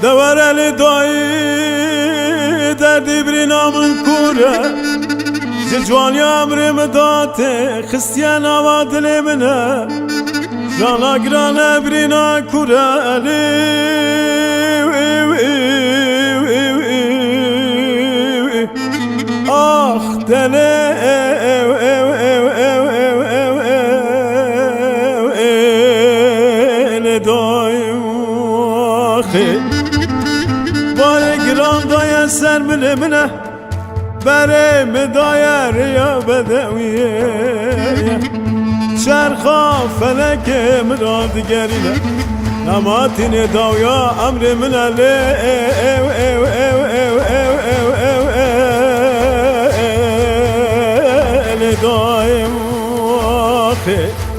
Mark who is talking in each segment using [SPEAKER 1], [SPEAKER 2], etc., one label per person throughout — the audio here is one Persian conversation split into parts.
[SPEAKER 1] دورل دایی دردی بری نامن کوره جوانی عمرم داته خستیان آوا دل منه جانا گرانه بری نا کوره آخ دله دایم آخی باره گران دایه سر منه بره مدایر یا بدویه چرخا فلک مراد گرینه نماتین داویا امر منه دایم آخی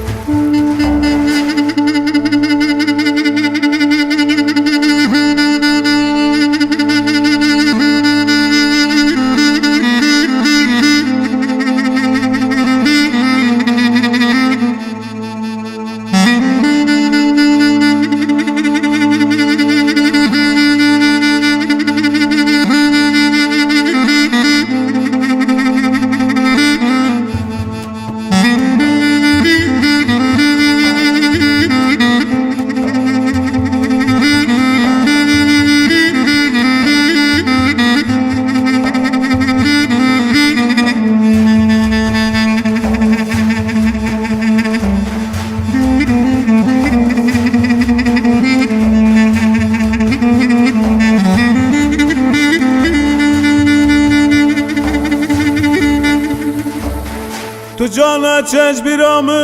[SPEAKER 1] تو جانا چش بیرامونه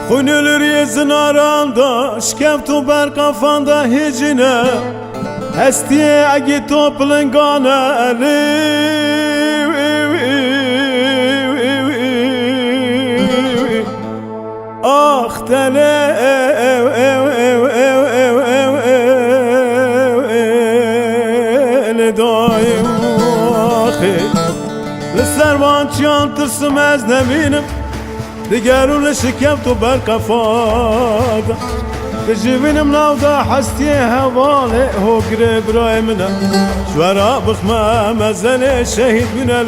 [SPEAKER 1] خون ölür زناراندا شکم تو بر کافاندا هجینه هستیه اگه تو پلنگانه آخ دله دایم آخی لسروان چیان ترسم از نبینم دیگرون شکم تو بر کفادا بجیبینم ناودا حستی حواله هو گره برای منه شورا بخمه مزنه شهید بینه